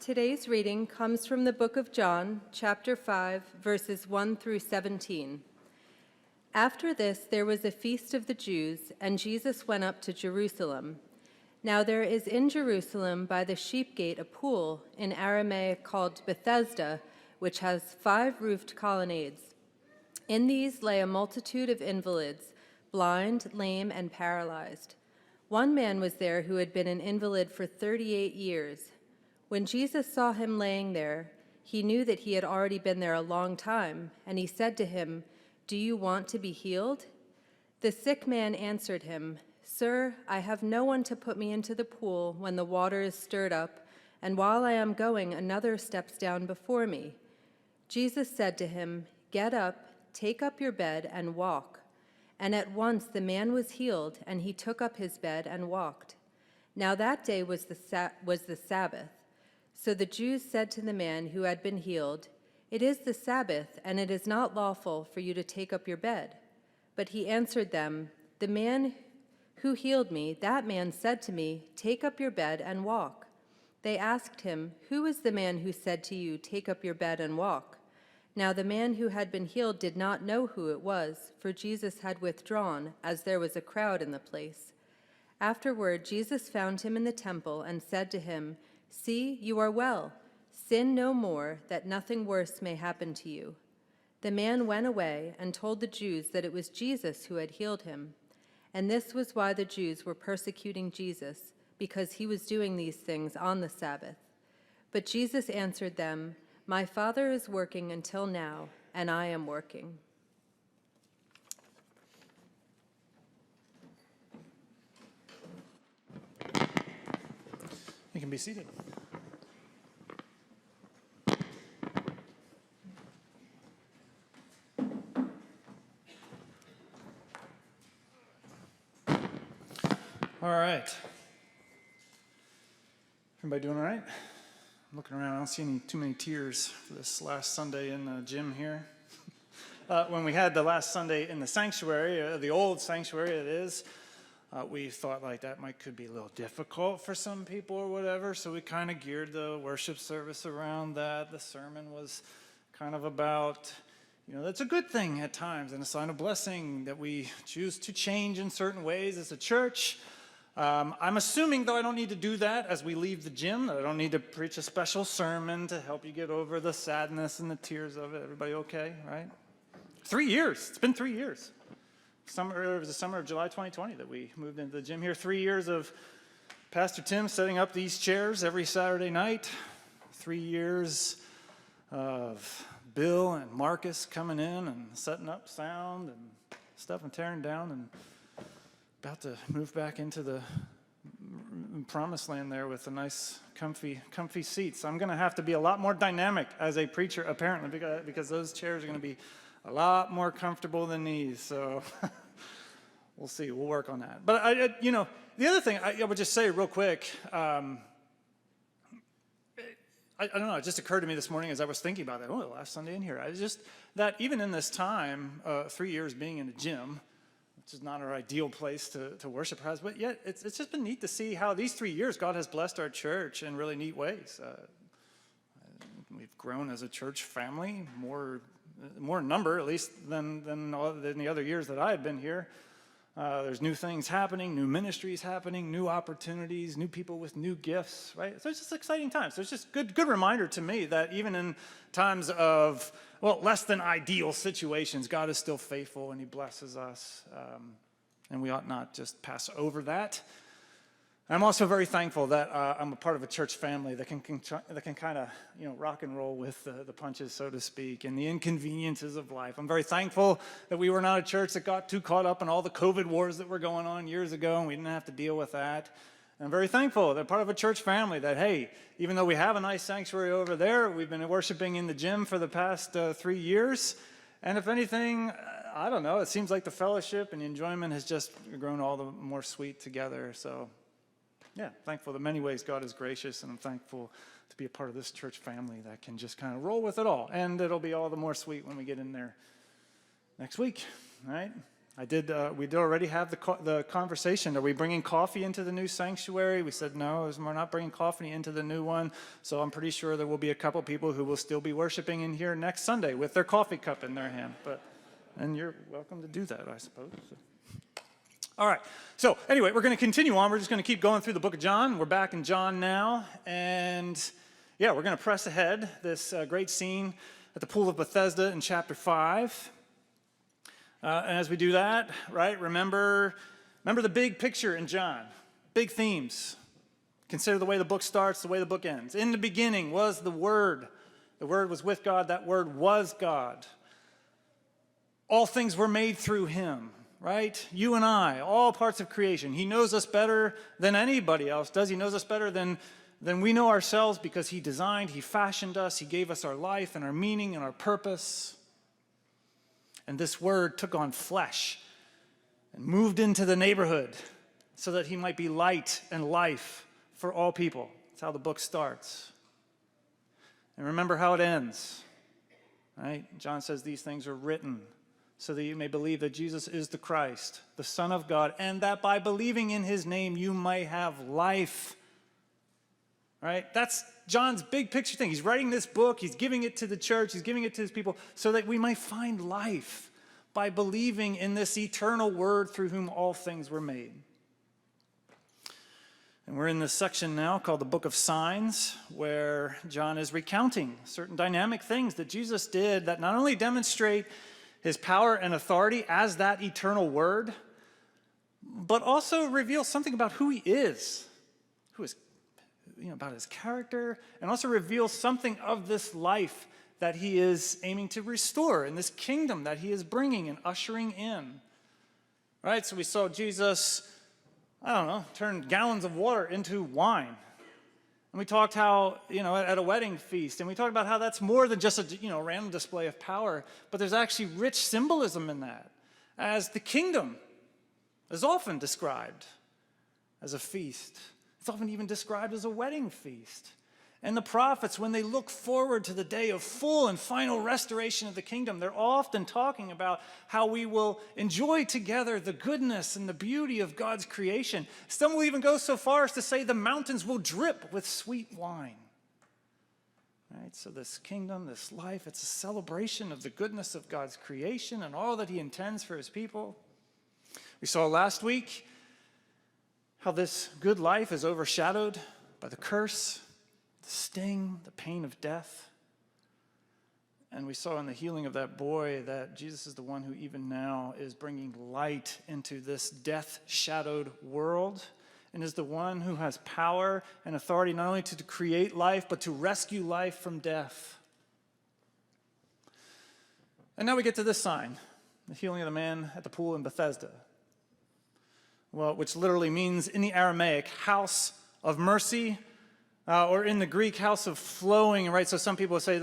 Today's reading comes from the book of John, chapter 5, verses 1 through 17. After this, there was a feast of the Jews, and Jesus went up to Jerusalem. Now there is in Jerusalem by the sheep gate a pool, in Aramaic called Bethesda, which has 5 roofed colonnades. In these lay a multitude of invalids, blind, lame, and paralyzed. One man was there who had been an invalid for 38 years. When Jesus saw him laying there, he knew that he had already been there a long time, and he said to him, "Do you want to be healed?" The sick man answered him, "Sir, I have no one to put me into the pool when the water is stirred up, and while I am going, another steps down before me." Jesus said to him, "Get up, take up your bed, and walk." And at once the man was healed, and he took up his bed and walked. Now that day was the Sabbath. So the Jews said to the man who had been healed, "It is the Sabbath, and it is not lawful for you to take up your bed." But he answered them, "The man who healed me, that man said to me, 'Take up your bed and walk.'" They asked him, "Who is the man who said to you, 'Take up your bed and walk'?" Now the man who had been healed did not know who it was, for Jesus had withdrawn, as there was a crowd in the place. Afterward, Jesus found him in the temple and said to him, "See, you are well. Sin no more, that nothing worse may happen to you." The man went away and told the Jews that it was Jesus who had healed him. And this was why the Jews were persecuting Jesus, because he was doing these things on the Sabbath. But Jesus answered them, "My Father is working until now, and I am working." You can be seated. All right. Everybody doing all right? I'm looking around. I don't see too many tears for this last Sunday in the gym here. When we had the last Sunday in the sanctuary, the old sanctuary it is, we thought like that could be a little difficult for some people or whatever, so we kind of geared the worship service around that. The sermon was kind of about, that's a good thing at times and a sign of blessing that we choose to change in certain ways as a church. I'm assuming, though, I don't need to do that as we leave the gym. I don't need to preach a special sermon to help you get over the sadness and the tears of it. Everybody okay, right? 3 years. It's been 3 years. It was the summer of July 2020 that we moved into the gym here. 3 years of Pastor Tim setting up these chairs every Saturday night. 3 years of Bill and Marcus coming in and setting up sound and stuff and tearing down and about to move back into the promised land there with a nice comfy seats. I'm going to have to be a lot more dynamic as a preacher, apparently, because those chairs are going to be a lot more comfortable than these, so we'll see. We'll work on that. But, the other thing I would just say real quick, I don't know, it just occurred to me this morning as I was thinking about that, the last Sunday in here, that even in this time, 3 years being in a gym, which is not our ideal place to worship, but yet it's just been neat to see how these 3 years God has blessed our church in really neat ways. We've grown as a church family, more in number, at least, than the other years that I had been here. There's new things happening, new ministries happening, new opportunities, new people with new gifts, right? So it's just exciting times. So it's just good reminder to me that even in times of, less than ideal situations, God is still faithful and he blesses us. And we ought not just pass over that. I'm also very thankful that I'm a part of a church family that can kind of, rock and roll with the punches, so to speak, and the inconveniences of life. I'm very thankful that we were not a church that got too caught up in all the COVID wars that were going on years ago, and we didn't have to deal with that. And I'm very thankful that I'm part of a church family that, hey, even though we have a nice sanctuary over there, we've been worshiping in the gym for the past 3 years. And if anything, I don't know, it seems like the fellowship and the enjoyment has just grown all the more sweet together. So, yeah, thankful that in many ways God is gracious, and I'm thankful to be a part of this church family that can just kind of roll with it all. And it'll be all the more sweet when we get in there next week, all right? We did already have the conversation. Are we bringing coffee into the new sanctuary? We said no, we're not bringing coffee into the new one. So I'm pretty sure there will be a couple people who will still be worshiping in here next Sunday with their coffee cup in their hand. And you're welcome to do that, I suppose. All right. So anyway, we're going to continue on. We're just going to keep going through the book of John. We're back in John now. And yeah, we're going to press ahead. This great scene at the Pool of Bethesda in chapter 5. And as we do that, right, remember the big picture in John, big themes. Consider the way the book starts, the way the book ends. In the beginning was the Word. The Word was with God. That Word was God. All things were made through him, right? You and I, all parts of creation. He knows us better than anybody else does. He knows us better than we know ourselves because he designed, he fashioned us, he gave us our life and our meaning and our purpose. And this Word took on flesh and moved into the neighborhood so that he might be light and life for all people. That's how the book starts. And remember how it ends, right? John says these things are written so that you may believe that Jesus is the Christ, the Son of God, and that by believing in his name you may have life. Right? That's John's big picture thing. He's writing this book. He's giving it to the church. He's giving it to his people so that we might find life by believing in this eternal Word through whom all things were made. And we're in this section now called the Book of Signs, where John is recounting certain dynamic things that Jesus did that not only demonstrate his power and authority as that eternal Word, but also reveal something about who he is, about his character, and also reveal something of this life that he is aiming to restore in this kingdom that he is bringing and ushering in. Right? So we saw Jesus, turn gallons of water into wine. And we talked how, at a wedding feast, and we talked about how that's more than just a, random display of power, but there's actually rich symbolism in that, as the kingdom is often described as a feast. It's often even described as a wedding feast. And the prophets, when they look forward to the day of full and final restoration of the kingdom, they're often talking about how we will enjoy together the goodness and the beauty of God's creation. Some will even go so far as to say the mountains will drip with sweet wine. Right? So this kingdom, this life, it's a celebration of the goodness of God's creation and all that he intends for his people. We saw last week how this good life is overshadowed by the curse, the sting, the pain of death. And we saw in the healing of that boy that Jesus is the one who even now is bringing light into this death-shadowed world and is the one who has power and authority not only to create life, but to rescue life from death. And now we get to this sign, the healing of the man at the pool in Bethesda. Well, which literally means in the Aramaic, house of mercy, or in the Greek, house of flowing, right? So some people say,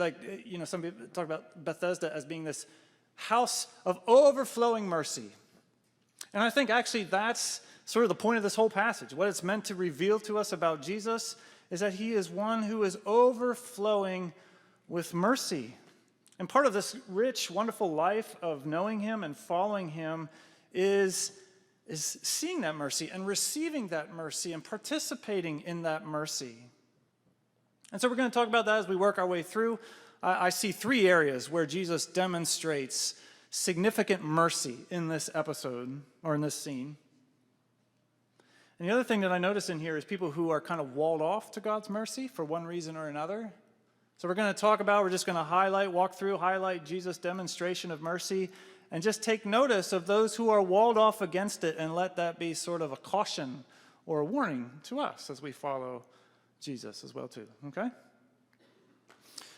some people talk about Bethesda as being this house of overflowing mercy. And I think actually that's sort of the point of this whole passage. What it's meant to reveal to us about Jesus is that he is one who is overflowing with mercy. And part of this rich, wonderful life of knowing him and following him is seeing that mercy and receiving that mercy and participating in that mercy. And so we're going to talk about that as we work our way through. I see three areas where Jesus demonstrates significant mercy in this episode, or in this scene. And the other thing that I notice in here is people who are kind of walled off to God's mercy for one reason or another. So we're going to we're just going to highlight Jesus' demonstration of mercy, and just take notice of those who are walled off against it, and let that be sort of a caution or a warning to us as we follow Jesus as well too, okay?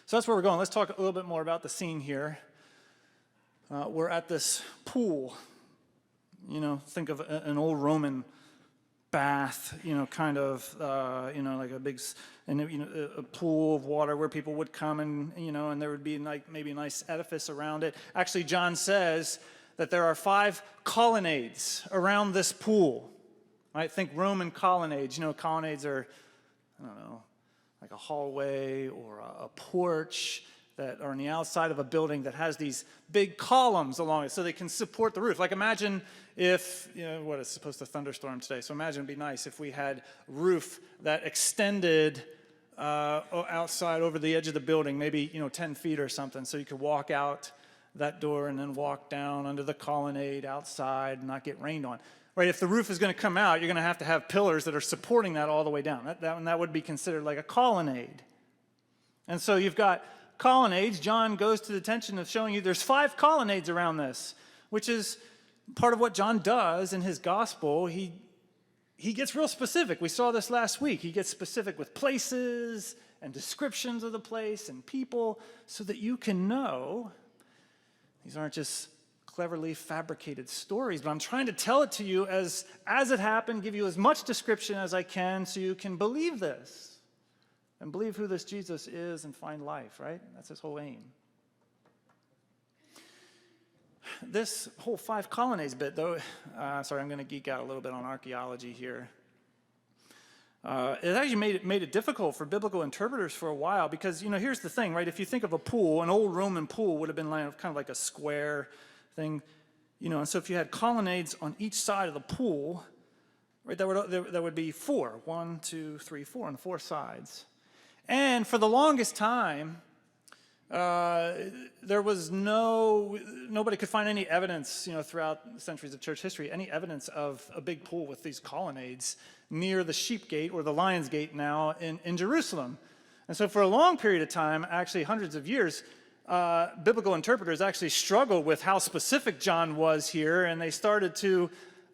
So that's where we're going. Let's talk a little bit more about the scene here. We're at this pool. Think of an old Roman bath, like a big, a pool of water where people would come and there would be maybe a nice edifice around it. Actually, John says that there are 5 colonnades around this pool. Right? Think Roman colonnades. Colonnades are, like a hallway or a porch. that are on the outside of a building that has these big columns along it so they can support the roof. Like imagine if, what is supposed to thunderstorm today. So imagine it'd be nice if we had roof that extended outside over the edge of the building, maybe 10 feet or something, so you could walk out that door and then walk down under the colonnade outside and not get rained on. Right? If the roof is going to come out, you're going to have pillars that are supporting that all the way down. That would be considered like a colonnade. And so you've got colonnades. John goes to the attention of showing you there's 5 colonnades around this, which is part of what John does in his gospel. He gets real specific. We saw this last week. He gets specific with places and descriptions of the place and people so that you can know these aren't just cleverly fabricated stories, but I'm trying to tell it to you as it happened, give you as much description as I can so you can believe this and believe who this Jesus is and find life, right? That's his whole aim. This whole 5 colonnades bit, though, sorry, I'm going to geek out a little bit on archaeology here. It actually made it difficult for biblical interpreters for a while because, here's the thing, right? If you think of a pool, an old Roman pool would have been kind of like a square thing, and so if you had colonnades on each side of the pool, right, there would be 4. 1, 2, 3, 4 on 4 sides. And for the longest time, there was nobody could find any evidence, throughout the centuries of church history, any evidence of a big pool with these colonnades near the Sheep Gate, or the Lion's Gate now, in Jerusalem. And so for a long period of time, actually hundreds of years, biblical interpreters actually struggled with how specific John was here, and they started to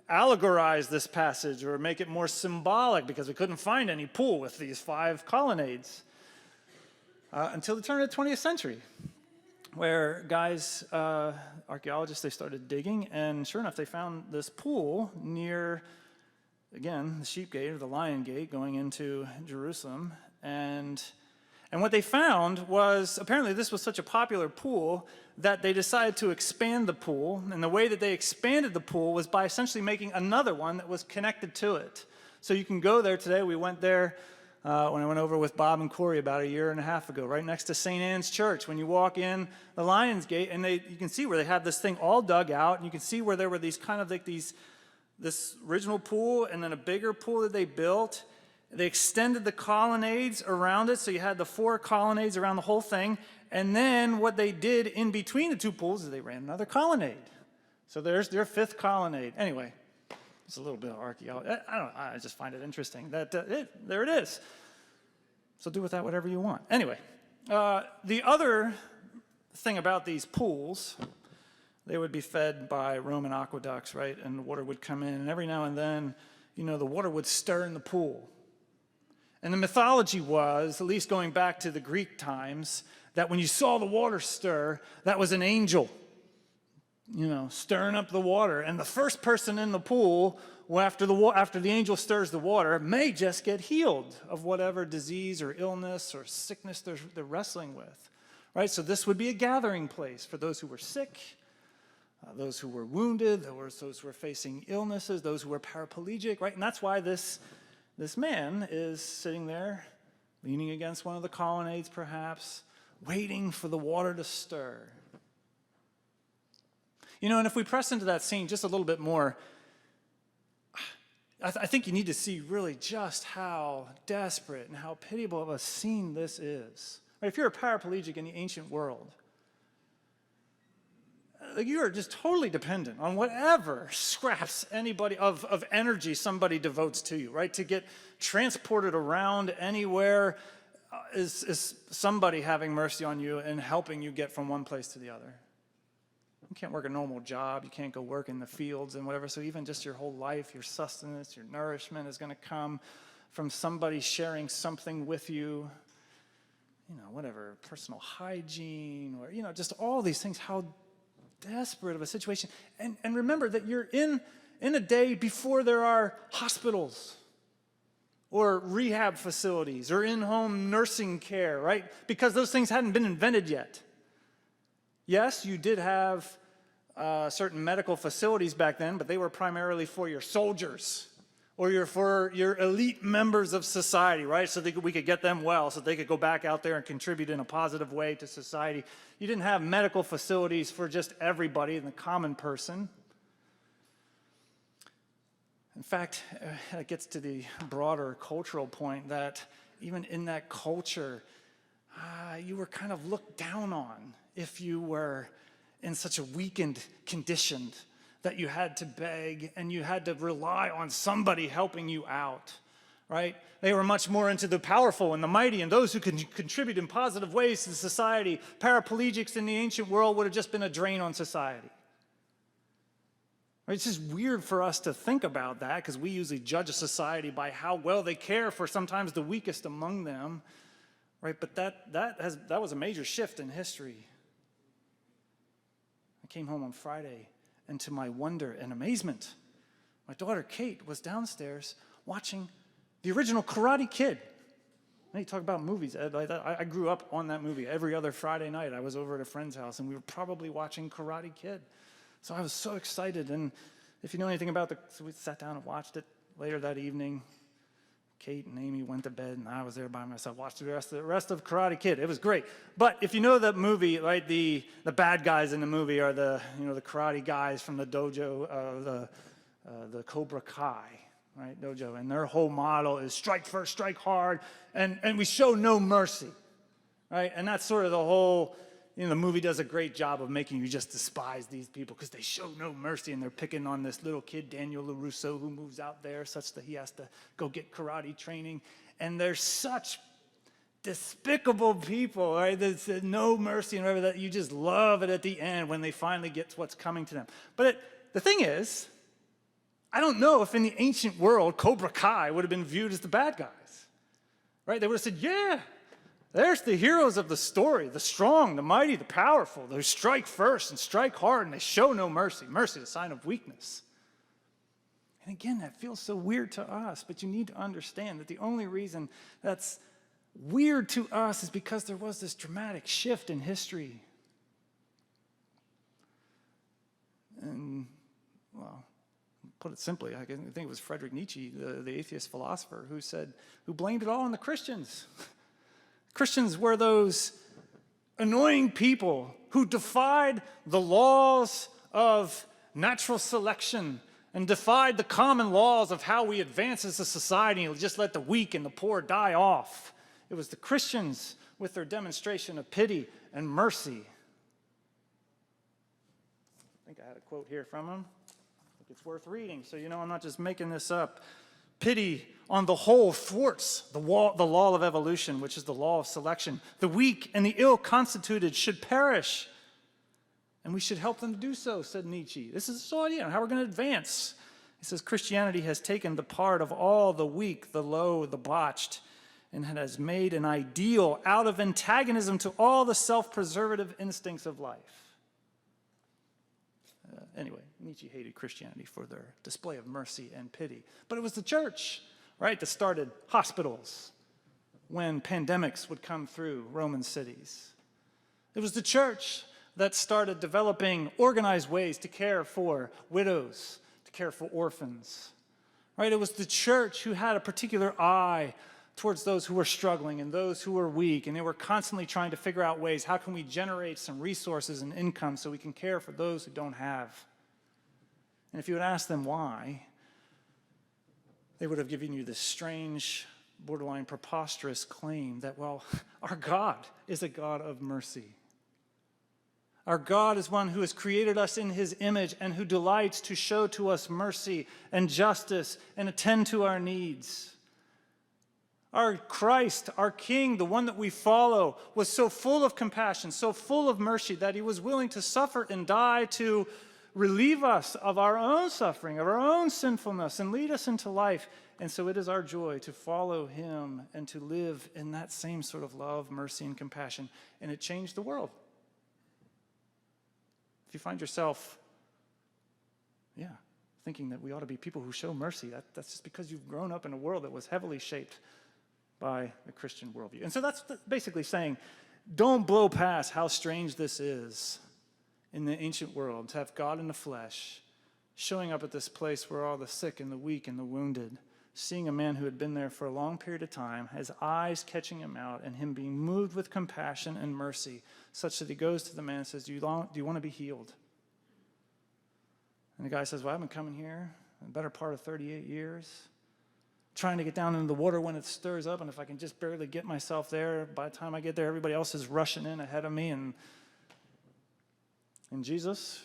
allegorize this passage or make it more symbolic because we couldn't find any pool with these 5 colonnades. Until the turn of the 20th century, where guys, archaeologists, they started digging, and sure enough, they found this pool near, again, the Sheep Gate or the Lion Gate going into Jerusalem. And what they found was, apparently this was such a popular pool that they decided to expand the pool. And the way that they expanded the pool was by essentially making another one that was connected to it. So you can go there today. We went there when I went over with Bob and Corey about 1.5 years ago, right next to St. Anne's Church. When you walk in the Lion's Gate, and you can see where they have this thing all dug out, and you can see where there were these kind of like this original pool and then a bigger pool that they built. They extended the colonnades around it, so you had the 4 colonnades around the whole thing. And then what they did in between the 2 pools is they ran another colonnade. So there's their 5th colonnade. Anyway, it's a little bit of archaeology. I don't know, I just find it interesting that there it is. So do with that whatever you want. Anyway, the other thing about these pools, they would be fed by Roman aqueducts, right? And the water would come in, and every now and then, the water would stir in the pool. And the mythology was, at least going back to the Greek times, that when you saw the water stir, that was an angel, stirring up the water. And the first person in the pool, after the angel stirs the water, may just get healed of whatever disease or illness or sickness they're wrestling with, right? So this would be a gathering place for those who were sick, those who were wounded, those who were facing illnesses, those who were paraplegic, right? And that's why this man is sitting there, leaning against one of the colonnades perhaps, waiting for the water to stir. And if we press into that scene just a little bit more, I think you need to see really just how desperate and how pitiable of a scene this is. Right? If you're a paraplegic in the ancient world, you are just totally dependent on whatever scraps of energy somebody devotes to you, right? To get transported around anywhere is somebody having mercy on you and helping you get from one place to the other. You can't work a normal job. You can't go work in the fields and whatever. So even just your whole life, your sustenance, your nourishment is going to come from somebody sharing something with you. Whatever, personal hygiene or, just all these things. How desperate of a situation. And remember that you're in a day before there are hospitals or rehab facilities or in-home nursing care, right? Because those things hadn't been invented yet. Yes, you did have certain medical facilities back then, but they were primarily for your soldiers or you're for your elite members of society, right? So we could get them well, so they could go back out there and contribute in a positive way to society. You didn't have medical facilities for just everybody, the common person. In fact, it gets to the broader cultural point that even in that culture, you were kind of looked down on if you were in such a weakened condition that you had to beg and you had to rely on somebody helping you out, right? They were much more into the powerful and the mighty and those who can contribute in positive ways to society. Paraplegics in the ancient world would have just been a drain on society. Right? It's just weird for us to think about that because we usually judge a society by how well they care for sometimes the weakest among them, right? But that was a major shift in history. I came home on Friday, and to my wonder and amazement, my daughter Kate was downstairs watching the original Karate Kid. Now you talk about movies. I grew up on that movie. Every other Friday night I was over at a friend's house, and we were probably watching Karate Kid. So I was so excited, and if you know anything about so we sat down and watched it later that evening. Kate and Amy went to bed, and I was there by myself, watched the rest of Karate Kid. It was great. But if you know that movie, right, the bad guys in the movie are the karate guys from the dojo, the Cobra Kai, right, dojo, and their whole motto is strike first, strike hard, and we show no mercy, right? And that's sort of the whole. The movie does a great job of making you just despise these people because they show no mercy, and they're picking on this little kid, Daniel LaRusso, who moves out there such that he has to go get karate training. And they're such despicable people, right? There's no mercy and whatever, that you just love it at the end when they finally get to what's coming to them. But the thing is, I don't know if in the ancient world, Cobra Kai would have been viewed as the bad guys, right? They would have said, yeah, there's the heroes of the story, the strong, the mighty, the powerful. They strike first and strike hard, and they show no mercy. Mercy, the sign of weakness. And again, that feels so weird to us, but you need to understand that the only reason that's weird to us is because there was this dramatic shift in history. And, well, put it simply, I think it was Friedrich Nietzsche, the atheist philosopher, who blamed it all on the Christians. Christians were those annoying people who defied the laws of natural selection and defied the common laws of how we advance as a society and just let the weak and the poor die off. It was the Christians with their demonstration of pity and mercy. I think I had a quote here from him. I think it's worth reading, so I'm not just making this up. Pity, on the whole, thwarts the law of evolution, which is the law of selection. The weak and the ill-constituted should perish, and we should help them to do so, said Nietzsche. This is the idea, how we're going to advance. He says, Christianity has taken the part of all the weak, the low, the botched, and has made an ideal out of antagonism to all the self-preservative instincts of life. Anyway, Nietzsche hated Christianity for their display of mercy and pity. But it was the church, right, that started hospitals when pandemics would come through Roman cities. It was the church that started developing organized ways to care for widows, to care for orphans, right? It was the church who had a particular eye towards those who were struggling and those who were weak, and they were constantly trying to figure out ways, how can we generate some resources and income so we can care for those who don't have? And if you would ask them why, they would have given you this strange, borderline preposterous claim that, well, our God is a God of mercy. Our God is one who has created us in his image and who delights to show to us mercy and justice and attend to our needs. Our Christ, our King, the one that we follow, was so full of compassion, so full of mercy that he was willing to suffer and die to relieve us of our own suffering, of our own sinfulness, and lead us into life. And so it is our joy to follow him and to live in that same sort of love, mercy, and compassion. And it changed the world. If you find yourself, thinking that we ought to be people who show mercy, that's just because you've grown up in a world that was heavily shaped by the Christian worldview. And so that's basically saying, don't blow past how strange this is in the ancient world, to have God in the flesh showing up at this place where all the sick and the weak and the wounded seeing a man who had been there for a long period of time, his eyes catching him out, and him being moved with compassion and mercy, such that he goes to the man and says, do you want to be healed? And the guy says, well, I've been coming here the better part of 38 years, trying to get down into the water when it stirs up, and if I can just barely get myself there, by the time I get there, everybody else is rushing in ahead of me. And Jesus,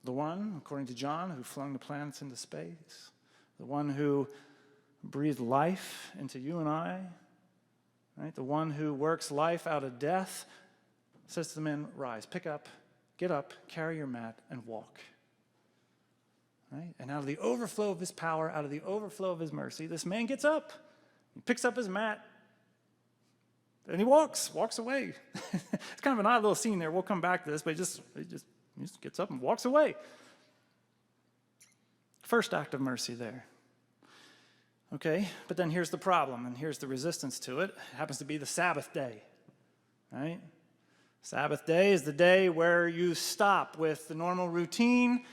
the one, according to John, who flung the planets into space, the one who breathed life into you and I, right? The one who works life out of death, says to the man, rise, pick up, get up, carry your mat, and walk. Right? And out of the overflow of his power, out of the overflow of his mercy, this man gets up, he picks up his mat, and he walks away. It's kind of an odd little scene there. We'll come back to this, but he just gets up and walks away. First act of mercy there. Okay, but then here's the problem, and here's the resistance to it. It happens to be the Sabbath day, right? Sabbath day is the day where you stop with the normal routine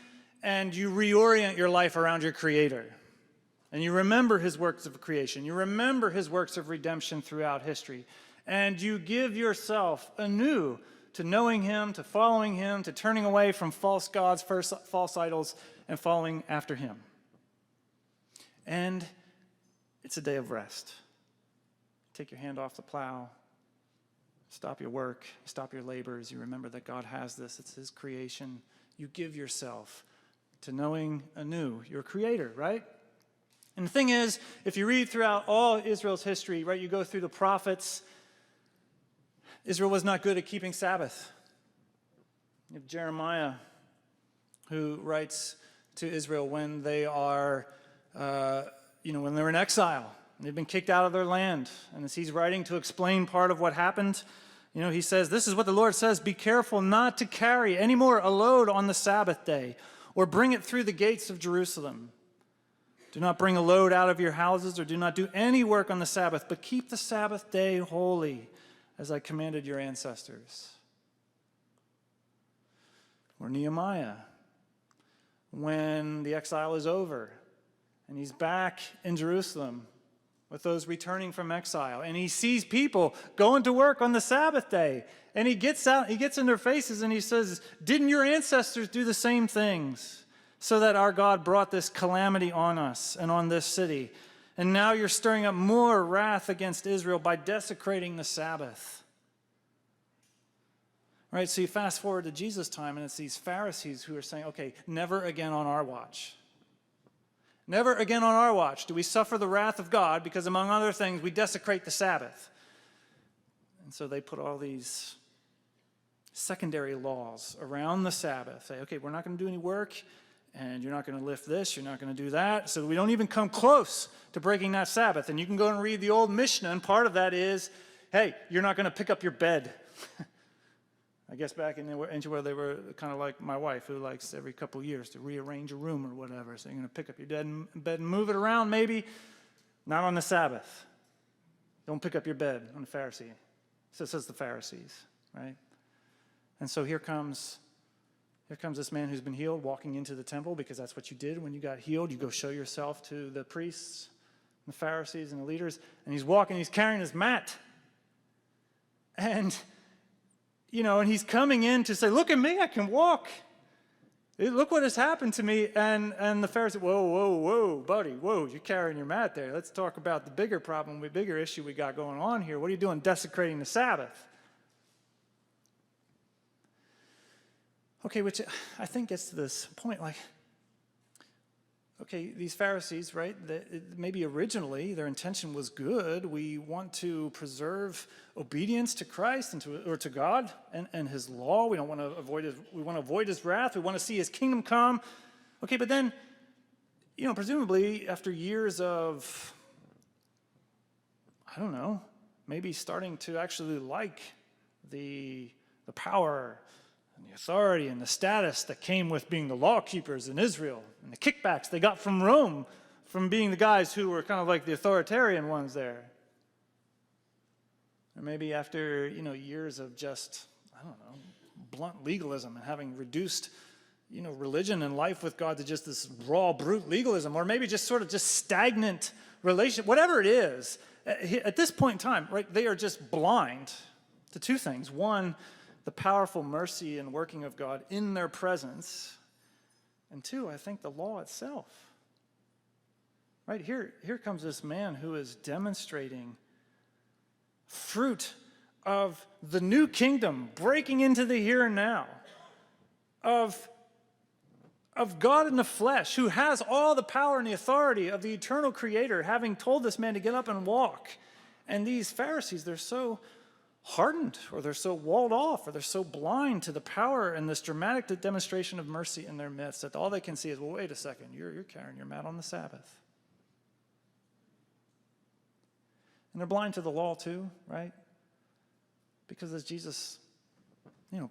and you reorient your life around your Creator. And you remember his works of creation. You remember his works of redemption throughout history. And you give yourself anew to knowing him, to following him, to turning away from false gods, false idols, and following after him. And it's a day of rest. Take your hand off the plow. Stop your work. Stop your labors. You remember that God has this. It's his creation. You give yourself to knowing anew your Creator, right? And the thing is, if you read throughout all Israel's history, right, you go through the prophets, Israel was not good at keeping Sabbath. You have Jeremiah, who writes to Israel when they are when they're in exile. They've been kicked out of their land. And as he's writing to explain part of what happened, he says, this is what the Lord says, be careful not to carry any more a load on the Sabbath day or bring it through the gates of Jerusalem. Do not bring a load out of your houses or do not do any work on the Sabbath, but keep the Sabbath day holy as I commanded your ancestors. Or Nehemiah, when the exile is over, and he's back in Jerusalem with those returning from exile. And he sees people going to work on the Sabbath day. And he gets out, he gets in their faces and he says, didn't your ancestors do the same things so that our God brought this calamity on us and on this city? And now you're stirring up more wrath against Israel by desecrating the Sabbath. Right, so you fast forward to Jesus' time and it's these Pharisees who are saying, okay, never again on our watch. Never again on our watch do we suffer the wrath of God because, among other things, we desecrate the Sabbath. And so they put all these secondary laws around the Sabbath. Say, okay, we're not going to do any work, and you're not going to lift this, you're not going to do that, so we don't even come close to breaking that Sabbath. And you can go and read the old Mishnah, and part of that is, hey, you're not going to pick up your bed. I guess back into where they were kind of like my wife, who likes every couple of years to rearrange a room or whatever. So you're going to pick up your bed and move it around, maybe. Not on the Sabbath. Don't pick up your bed on the Pharisee. So it says the Pharisees, right? And so here comes this man who's been healed walking into the temple, because that's what you did when you got healed. You go show yourself to the priests, the Pharisees, and the leaders. And he's walking, he's carrying his mat. And and he's coming in to say, look at me, I can walk. Look what has happened to me. And the Pharisee, whoa, buddy, you're carrying your mat there. Let's talk about the bigger problem, the bigger issue we got going on here. What are you doing desecrating the Sabbath? Okay, which I think gets to this point, like, okay, these Pharisees, right, maybe originally their intention was good. We want to preserve obedience to Christ and to God and his law. We want to avoid his wrath. We want to see his kingdom come. Okay, but then, presumably after years of, I don't know, maybe starting to actually like the power and the authority and the status that came with being the law keepers in Israel, and the kickbacks they got from Rome, from being the guys who were kind of like the authoritarian ones there. Or maybe after, years of just, I don't know, blunt legalism and having reduced, religion and life with God to just this raw, brute legalism, or maybe just sort of just stagnant relationship, whatever it is, at this point in time, right, they are just blind to two things. One, the powerful mercy and working of God in their presence. And two, I think the law itself. Right, here comes this man who is demonstrating fruit of the new kingdom, breaking into the here and now, of God in the flesh, who has all the power and the authority of the eternal creator, having told this man to get up and walk. And these Pharisees, they're so hardened, or they're so walled off, or they're so blind to the power and this dramatic demonstration of mercy in their midst that all they can see is, well, wait a second, you're carrying your mat on the Sabbath. And they're blind to the law too, right? Because as Jesus,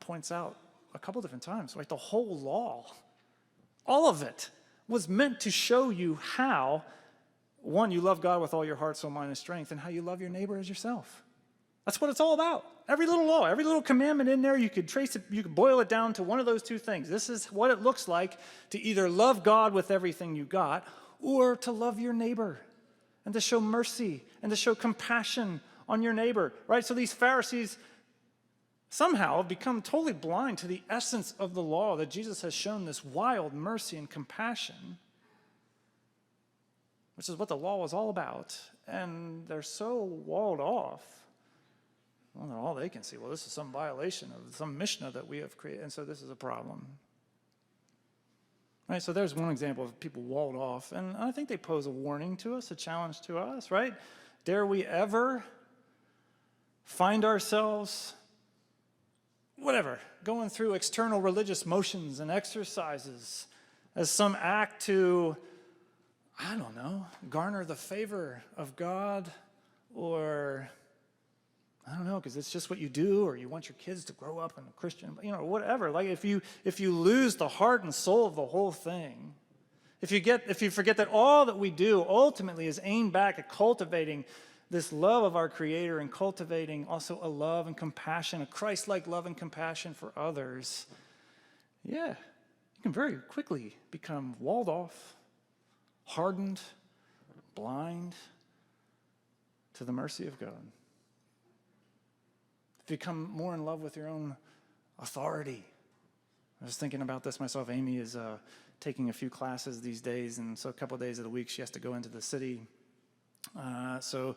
points out a couple different times, right, the whole law, all of it, was meant to show you how, one, you love God with all your heart, soul, mind, and strength, and how you love your neighbor as yourself. That's what it's all about. Every little law, every little commandment in there, you could trace it, you could boil it down to one of those two things. This is what it looks like to either love God with everything you got, or to love your neighbor, and to show mercy, and to show compassion on your neighbor, right? So these Pharisees somehow have become totally blind to the essence of the law, that Jesus has shown this wild mercy and compassion, which is what the law was all about. And they're so walled off, well, all they can see, well, this is some violation of some Mishnah that we have created, and so this is a problem. Right, so there's one example of people walled off, and I think they pose a warning to us, a challenge to us, right? Dare we ever find ourselves, going through external religious motions and exercises as some act to, garner the favor of God, or because it's just what you do, or you want your kids to grow up in a Christian, whatever. Like if you lose the heart and soul of the whole thing, if you forget that all that we do ultimately is aimed back at cultivating this love of our Creator and cultivating also a love and compassion, a Christ-like love and compassion for others, you can very quickly become walled off, hardened, blind to the mercy of God. Become more in love with your own authority. I was thinking about this myself. Amy is taking a few classes these days, and so a couple of days of the week she has to go into the city. So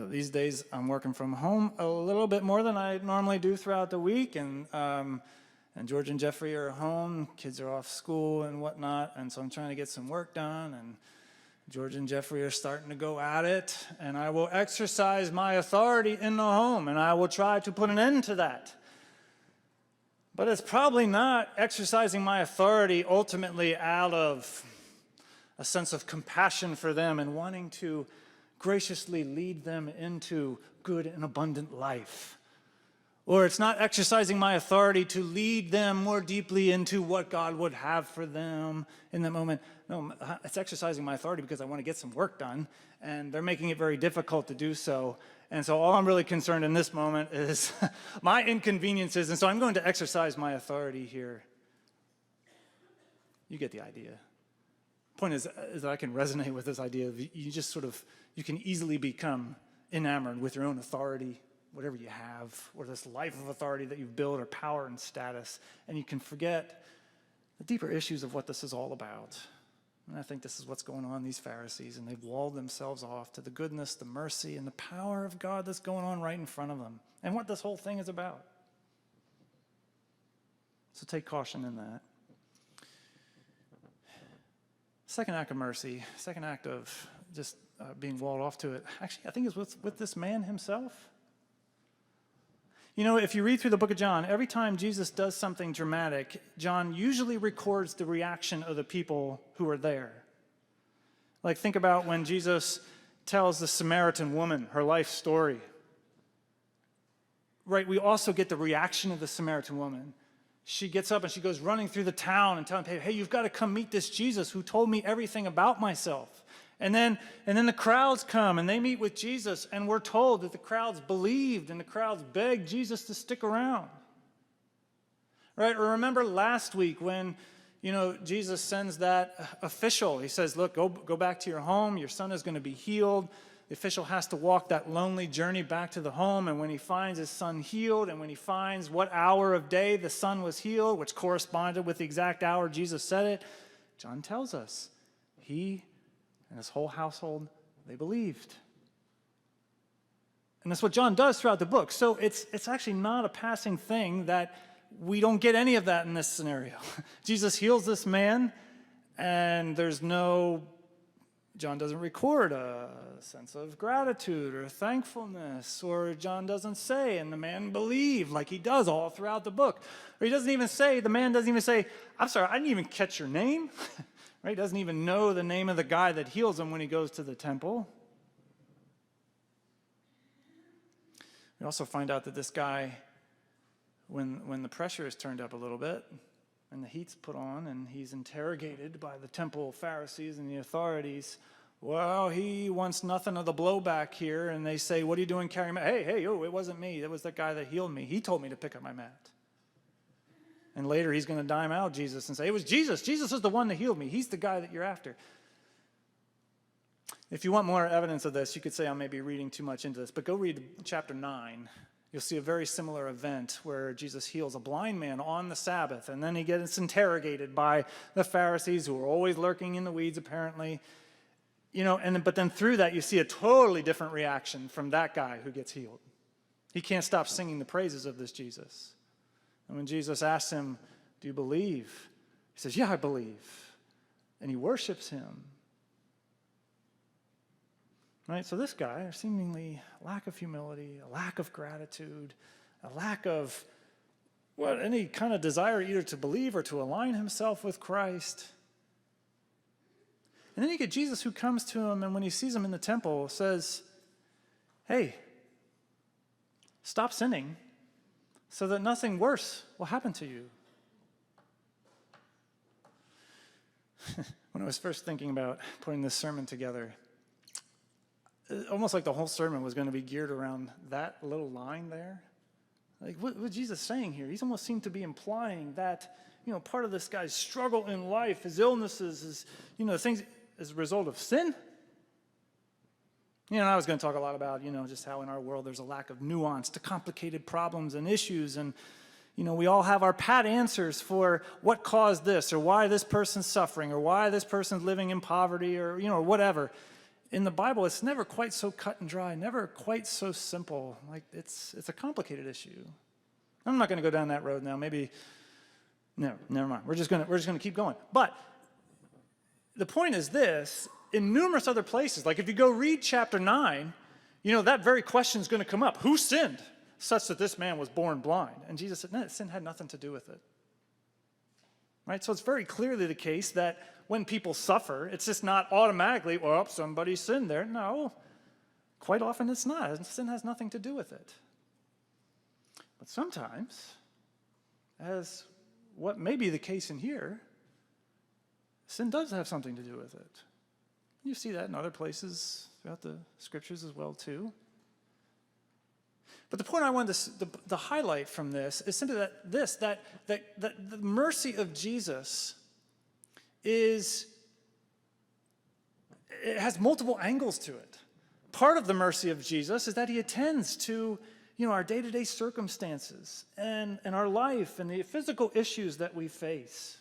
these days I'm working from home a little bit more than I normally do throughout the week, and George and Jeffrey are home, kids are off school and whatnot, and so I'm trying to get some work done, and George and Jeffrey are starting to go at it, and I will exercise my authority in the home, and I will try to put an end to that. But it's probably not exercising my authority ultimately out of a sense of compassion for them and wanting to graciously lead them into good and abundant life. Or it's not exercising my authority to lead them more deeply into what God would have for them in the moment. No, it's exercising my authority because I want to get some work done, and they're making it very difficult to do so. And so all I'm really concerned in this moment is my inconveniences, and so I'm going to exercise my authority here. You get the idea. Point is that I can resonate with this idea of you can easily become enamored with your own authority, whatever you have, or this life of authority that you've built, or power and status, and you can forget the deeper issues of what this is all about. And I think this is what's going on in these Pharisees, and they've walled themselves off to the goodness, the mercy, and the power of God that's going on right in front of them, and what this whole thing is about. So take caution in that. Second act of mercy, second act of just being walled off to it, actually I think is with this man himself. If you read through the book of John, every time Jesus does something dramatic, John usually records the reaction of the people who are there. Like, think about when Jesus tells the Samaritan woman her life story. Right, we also get the reaction of the Samaritan woman. She gets up and she goes running through the town and telling people, hey, you've got to come meet this Jesus who told me everything about myself. And then the crowds come and they meet with Jesus, and we're told that the crowds believed and the crowds begged Jesus to stick around. right? Or remember last week when, Jesus sends that official. He says, look, go back to your home. Your son is going to be healed. The official has to walk that lonely journey back to the home, and when he finds his son healed, and when he finds what hour of day the son was healed, which corresponded with the exact hour Jesus said it, John tells us he and his whole household, they believed. And that's what John does throughout the book. So it's actually not a passing thing that we don't get any of that in this scenario. Jesus heals this man, and John doesn't record a sense of gratitude or thankfulness, or John doesn't say, and the man believed, like he does all throughout the book. Or the man doesn't even say, I'm sorry, I didn't even catch your name. Right? He doesn't even know the name of the guy that heals him when he goes to the temple. We also find out that this guy, when the pressure is turned up a little bit, and the heat's put on, and he's interrogated by the temple Pharisees and the authorities. Well, he wants nothing of the blowback here, and they say, what are you doing carrying my... Hey, it wasn't me. It was the guy that healed me. He told me to pick up my mat. And later he's going to dime out Jesus and say, it was Jesus. Jesus is the one that healed me. He's the guy that you're after. If you want more evidence of this, you could say I'm maybe reading too much into this, but go read chapter 9. You'll see a very similar event where Jesus heals a blind man on the Sabbath, and then he gets interrogated by the Pharisees, who are always lurking in the weeds, apparently. But then through that, you see a totally different reaction from that guy who gets healed. He can't stop singing the praises of this Jesus. And when Jesus asks him, do you believe? He says, yeah, I believe. And he worships him. Right, so this guy, seemingly lack of humility, a lack of gratitude, a lack of any kind of desire either to believe or to align himself with Christ. And then you get Jesus, who comes to him, and when he sees him in the temple, says, hey, stop sinning so that nothing worse will happen to you. When I was first thinking about putting this sermon together, almost like the whole sermon was going to be geared around that little line there. Like, what Jesus saying here? He's almost seemed to be implying that, part of this guy's struggle in life, his illnesses, things as a result of sin. I was going to talk a lot about, just how in our world there's a lack of nuance to complicated problems and issues. And, we all have our pat answers for what caused this, or why this person's suffering, or why this person's living in poverty, or, whatever. In the Bible, it's never quite so cut and dry, never quite so simple. Like, it's a complicated issue. I'm not going to go down that road now. Maybe, no, never mind. We're just going to keep going. But the point is this: in numerous other places, like if you go read chapter 9, that very question is going to come up: who sinned such that this man was born blind? And Jesus said, no, sin had nothing to do with it. Right? So it's very clearly the case that when people suffer, it's just not automatically, well, somebody sinned there. No, quite often it's not. Sin has nothing to do with it. But sometimes, as what may be the case in here, sin does have something to do with it. You see that in other places throughout the scriptures as well, too. But the point I wanted to highlight from this is simply that the mercy of Jesus it has multiple angles to it. Part of the mercy of Jesus is that he attends to, our day-to-day circumstances and our life and the physical issues that we face.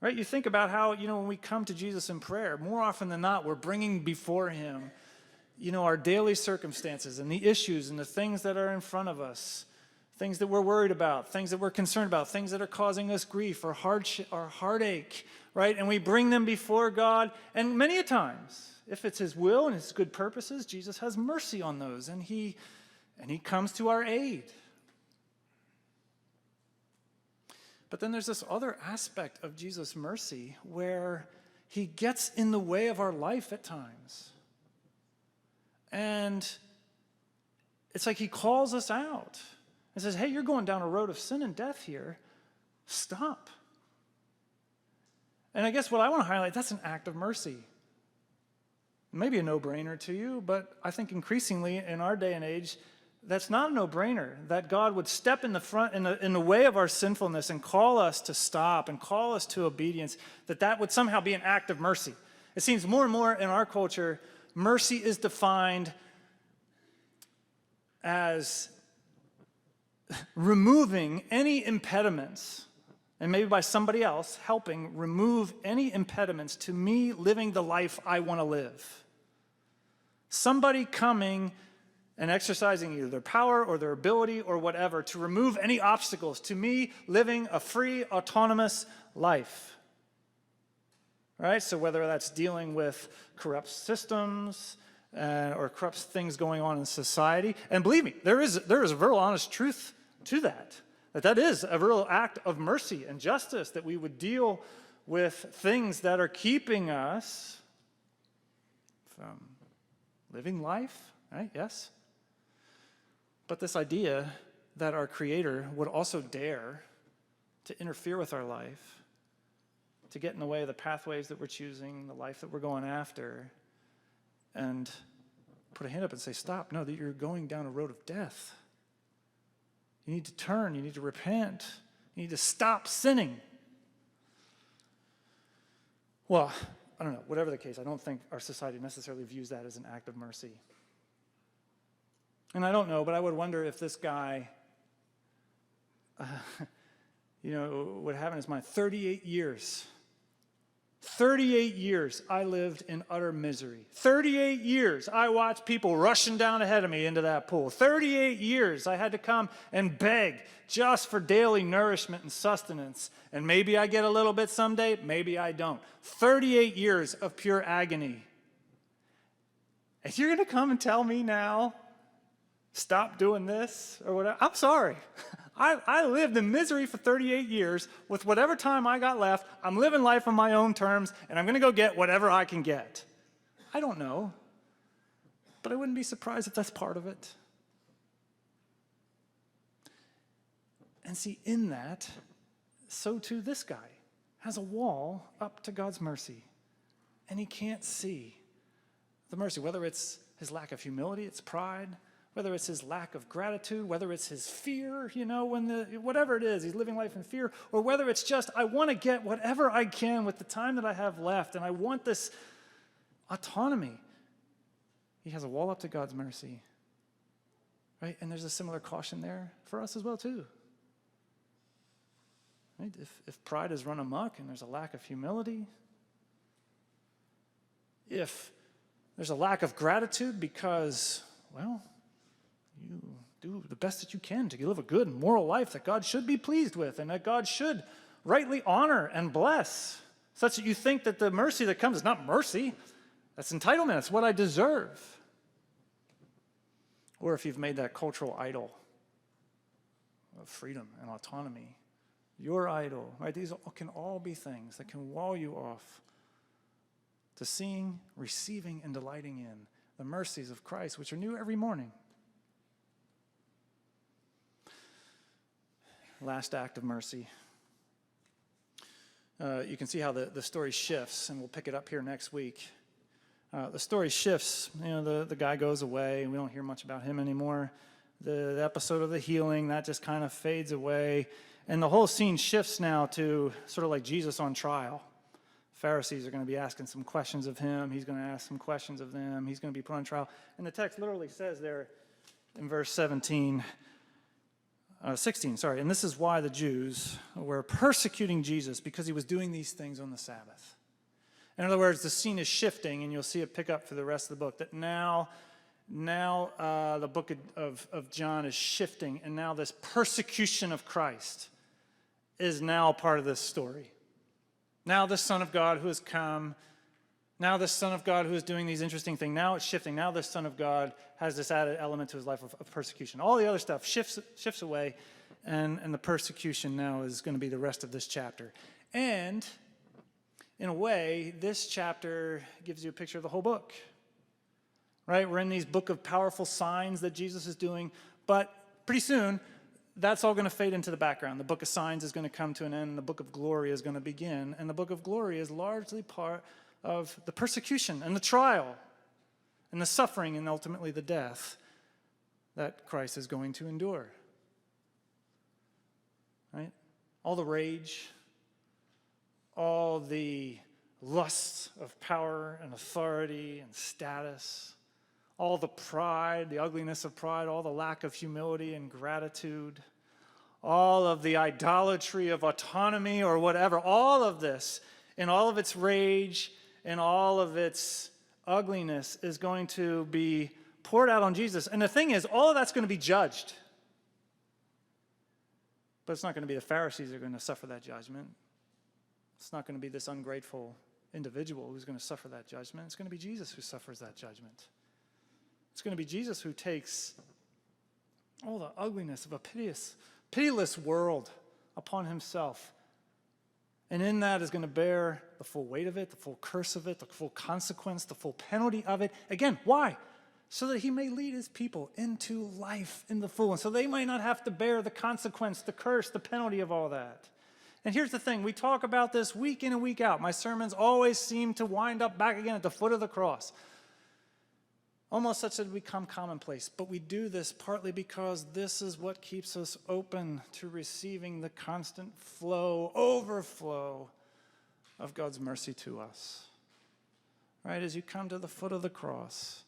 Right? You think about how, when we come to Jesus in prayer, more often than not, we're bringing before him, our daily circumstances and the issues and the things that are in front of us, things that we're worried about, things that we're concerned about, things that are causing us grief or hardship or heartache, right? And we bring them before God. And many a times, if it's his will and his good purposes, Jesus has mercy on those, and he comes to our aid. But then there's this other aspect of Jesus' mercy where he gets in the way of our life at times. And it's like he calls us out and says, hey, you're going down a road of sin and death here. Stop. And I guess what I want to highlight, that's an act of mercy. Maybe a no-brainer to you, but I think increasingly in our day and age, that's not a no-brainer, that God would step in the front, in the way of our sinfulness and call us to stop and call us to obedience, that would somehow be an act of mercy. It seems more and more in our culture, mercy is defined as removing any impediments, and maybe by somebody else helping remove any impediments to me living the life I want to live. Somebody coming and exercising either their power or their ability or whatever to remove any obstacles to me living a free, autonomous life. All right, so whether that's dealing with corrupt systems or corrupt things going on in society, and believe me, there is a real honest truth to that is a real act of mercy and justice, that we would deal with things that are keeping us from living life, right? Yes. But this idea that our Creator would also dare to interfere with our life, to get in the way of the pathways that we're choosing, the life that we're going after, and put a hand up and say, stop, no, that you're going down a road of death. You need to turn, you need to repent, you need to stop sinning. Well, I don't know, whatever the case, I don't think our society necessarily views that as an act of mercy. And I don't know, but I would wonder if this guy, would have in his mind 38 years. 38 years I lived in utter misery. 38 years I watched people rushing down ahead of me into that pool. 38 years I had to come and beg just for daily nourishment and sustenance. And maybe I get a little bit someday, maybe I don't. 38 years of pure agony. And you're going to come and tell me now, stop doing this or whatever? I'm sorry. I lived in misery for 38 years. With whatever time I got left, I'm living life on my own terms, and I'm going to go get whatever I can get. I don't know, but I wouldn't be surprised if that's part of it. And see, in that, so too this guy has a wall up to God's mercy, and he can't see the mercy, whether it's his lack of humility, it's pride, whether it's his lack of gratitude, whether it's his fear, whatever it is, he's living life in fear, or whether it's just, I want to get whatever I can with the time that I have left, and I want this autonomy. He has a wall up to God's mercy, right? And there's a similar caution there for us as well, too. Right? If pride has run amok and there's a lack of humility, if there's a lack of gratitude because, well, you do the best that you can to live a good and moral life that God should be pleased with and that God should rightly honor and bless, such that you think that the mercy that comes is not mercy, that's entitlement, it's what I deserve. Or if you've made that cultural idol of freedom and autonomy, your idol, right? These can all be things that can wall you off to seeing, receiving, and delighting in the mercies of Christ, which are new every morning. Last act of mercy. You can see how the story shifts, and we'll pick it up here next week. The story shifts. The guy goes away, and we don't hear much about him anymore. The episode of the healing, that just kind of fades away. And the whole scene shifts now to sort of like Jesus on trial. Pharisees are going to be asking some questions of him. He's going to ask some questions of them. He's going to be put on trial. And the text literally says there in verse 16, and this is why the Jews were persecuting Jesus, because he was doing these things on the Sabbath. In other words, the scene is shifting, and you'll see it pick up for the rest of the book, that now the book of John is shifting, and now this persecution of Christ is now part of this story. Now the Son of God who has come, now the Son of God who is doing these interesting things, now it's shifting. Now the Son of God has this added element to his life of persecution. All the other stuff shifts away, and the persecution now is going to be the rest of this chapter. And in a way, this chapter gives you a picture of the whole book. Right? We're in these book of powerful signs that Jesus is doing, but pretty soon, that's all going to fade into the background. The book of signs is going to come to an end, and the book of glory is going to begin. And the book of glory is largely part of the persecution and the trial and the suffering and ultimately the death that Christ is going to endure. Right? All the rage, all the lusts of power and authority and status, all the pride, the ugliness of pride, all the lack of humility and gratitude, all of the idolatry of autonomy or whatever, all of this and all of its rage and all of its ugliness is going to be poured out on Jesus. And the thing is, all of that's going to be judged. But it's not going to be the Pharisees that are going to suffer that judgment. It's not going to be this ungrateful individual who's going to suffer that judgment. It's going to be Jesus who suffers that judgment. It's going to be Jesus who takes all the ugliness of a pitiless world upon himself. And in that is going to bear the full weight of it, the full curse of it, the full consequence, the full penalty of it. Again, why? So that he may lead his people into life in the full. And so they might not have to bear the consequence, the curse, the penalty of all that. And here's the thing. We talk about this week in and week out. My sermons always seem to wind up back again at the foot of the cross. Almost such that it become commonplace. But we do this partly because this is what keeps us open to receiving the constant flow, overflow of God's mercy to us. Right? As you come to the foot of the cross,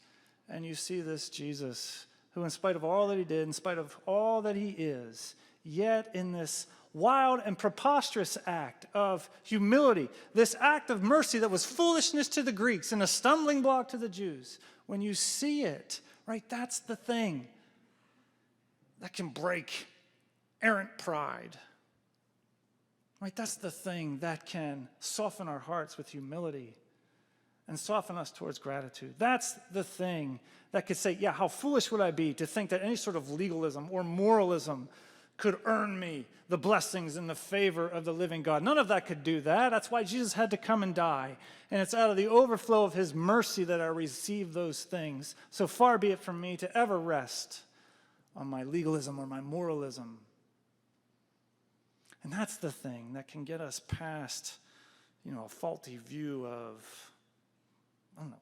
and you see this Jesus who, in spite of all that he did, in spite of all that he is, yet in this wild and preposterous act of humility, this act of mercy that was foolishness to the Greeks and a stumbling block to the Jews, when you see it, right, that's the thing that can break errant pride. Right, that's the thing that can soften our hearts with humility and soften us towards gratitude. That's the thing that could say, yeah, how foolish would I be to think that any sort of legalism or moralism could earn me the blessings and the favor of the living God. None of that could do that. That's why Jesus had to come and die. And it's out of the overflow of his mercy that I receive those things. So far be it from me to ever rest on my legalism or my moralism. And that's the thing that can get us past, a faulty view of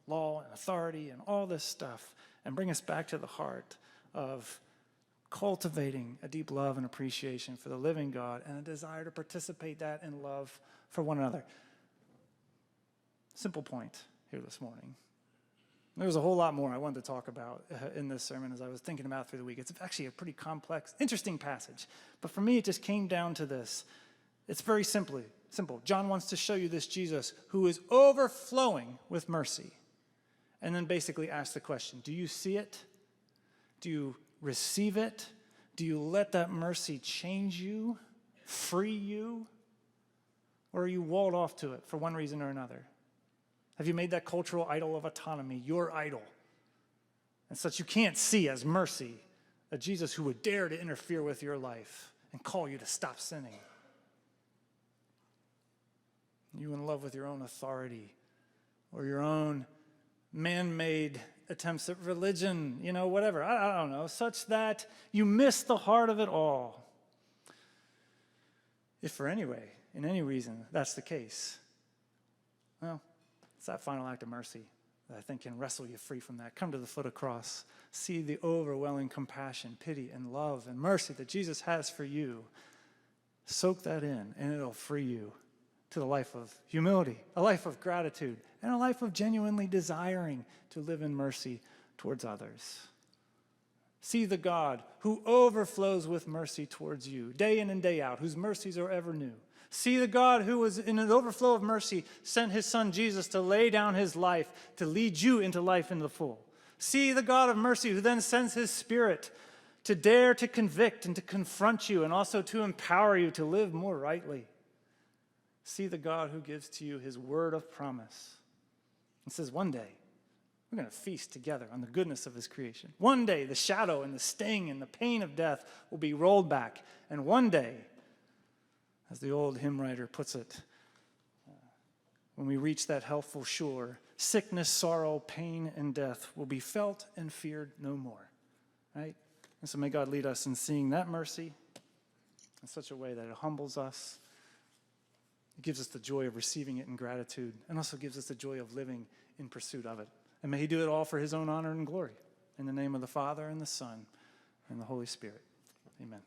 law and authority and all this stuff, and bring us back to the heart of cultivating a deep love and appreciation for the living God and a desire to participate that in love for one another. Simple point here this morning. There's a whole lot more I wanted to talk about in this sermon as I was thinking about through the week. It's actually a pretty complex, interesting passage. But for me, it just came down to this. It's very simple. John wants to show you this Jesus who is overflowing with mercy. And then basically ask the question, do you see it? Do you receive it? Do you let that mercy change you, free you? Or are you walled off to it for one reason or another? Have you made that cultural idol of autonomy your idol? And such you can't see as mercy a Jesus who would dare to interfere with your life and call you to stop sinning. You in love with your own authority or your own man-made attempts at religion, whatever, I don't know, such that you miss the heart of it all. If for any way, in any reason, that's the case, well, it's that final act of mercy that I think can wrestle you free from that. Come to the foot of the cross. See the overwhelming compassion, pity, and love and mercy that Jesus has for you. Soak that in, and it'll free you to the life of humility, a life of gratitude, and a life of genuinely desiring to live in mercy towards others. See the God who overflows with mercy towards you, day in and day out, whose mercies are ever new. See the God who was in an overflow of mercy, sent his son Jesus to lay down his life, to lead you into life in the full. See the God of mercy who then sends his Spirit to dare to convict and to confront you and also to empower you to live more rightly. See the God who gives to you his word of promise and says, one day, we're going to feast together on the goodness of his creation. One day, the shadow and the sting and the pain of death will be rolled back. And one day, as the old hymn writer puts it, when we reach that healthful shore, sickness, sorrow, pain, and death will be felt and feared no more. Right? And so may God lead us in seeing that mercy in such a way that it humbles us. It gives us the joy of receiving it in gratitude, and also gives us the joy of living in pursuit of it. And may he do it all for his own honor and glory. In the name of the Father, and the Son, and the Holy Spirit. Amen.